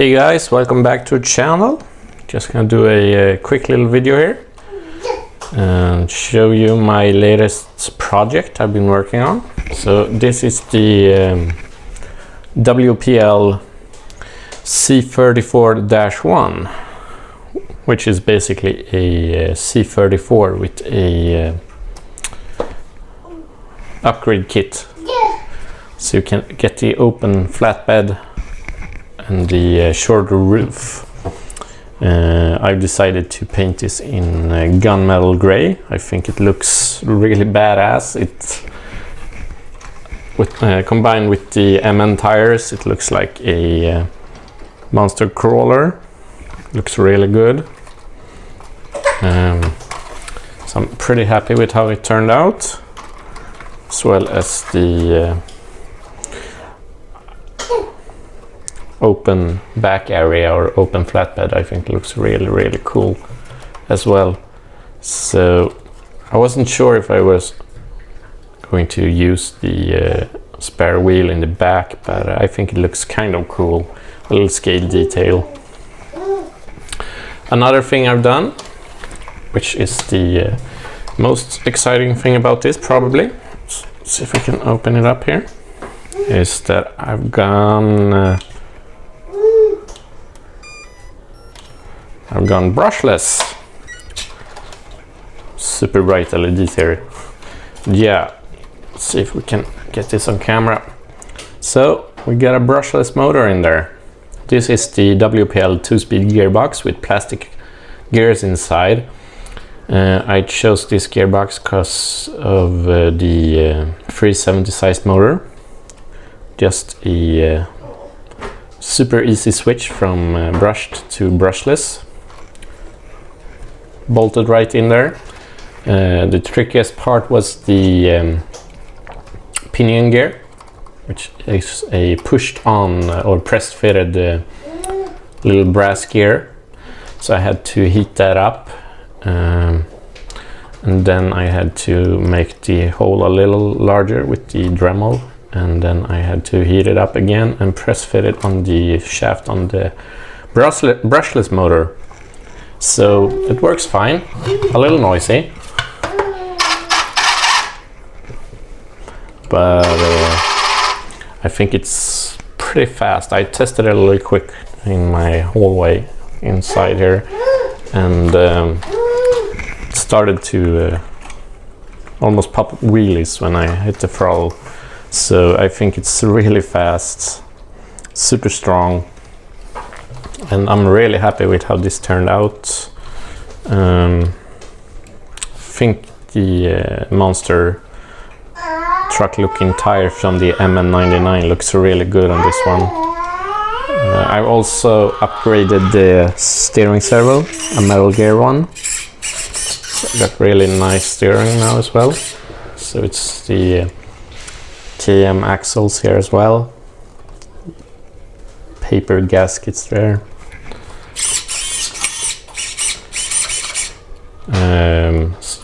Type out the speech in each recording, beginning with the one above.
Hey guys, welcome back to the channel. Just gonna do a quick little video here and show you my latest project I've been working on. So this is the WPL C34-1, which is basically a C34 with a upgrade kit. So you can get the open flatbed and the shorter roof. I've decided to paint this in gunmetal gray. I think it looks really badass. Combined with the MN tires, it looks like a monster crawler. Looks really good. So I'm pretty happy with how it turned out, as well as the open back area or open flatbed. I think looks really cool as well. So I wasn't sure if I was going to use the spare wheel in the back, but I think it looks kind of cool. A little scale detail. Another thing I've done, which is the most exciting thing about this probably, let's see if I can open it up here, is that I've gone brushless. Super bright LEDs here. Yeah, let's see if we can get this on camera. So we got a brushless motor in there. This is the WPL 2-speed gearbox with plastic gears inside. I chose this gearbox because of the 370 size motor. Just a super easy switch from brushed to brushless. Bolted right in there. The trickiest part was the pinion gear, which is a pushed on or pressed fitted little brass gear. So I had to heat that up, and then I had to make the hole a little larger with the Dremel, and then I had to heat it up again and press fit it on the shaft on the brushless motor. So it works fine, a little noisy, but I think it's pretty fast. I tested it a little quick in my hallway inside here, and it started to almost pop wheelies when I hit the throttle. So I think it's really fast, super strong, and I'm really happy with how this turned out. I think the monster truck looking tire from the MN99 looks really good on this one. I've also upgraded the steering servo, a metal gear one. So I got really nice steering now as well. So it's the KM axles here as well. Paper gaskets there.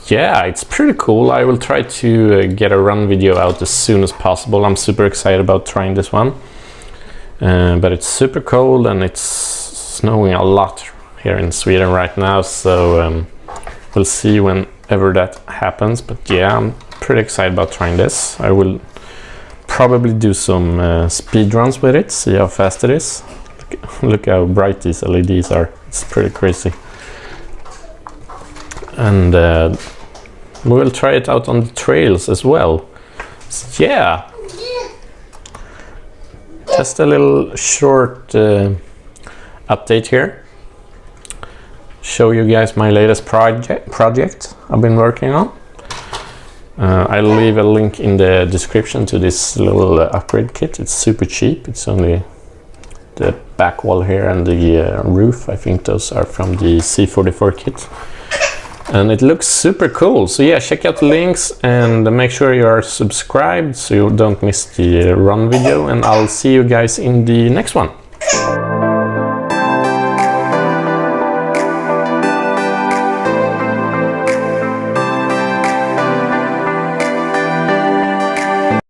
Yeah, it's pretty cool. I will try to get a run video out as soon as possible. I'm super excited about trying this one. But it's super cold and it's snowing a lot here in Sweden right now, so we'll see whenever that happens. But yeah, I'm pretty excited about trying this. I will probably do some speed runs with it, see how fast it is. Look how bright these LEDs are. It's pretty crazy. And we will try it out on the trails as well. So yeah, just a little short update here. Show you guys my latest project I've been working on. I'll leave a link in the description to this little upgrade kit. It's super cheap. It's only the back wall here and the roof. I think those are from the C44 kit. And it looks super cool. So yeah, check out the links and make sure you are subscribed so you don't miss the run video. And I'll see you guys in the next one.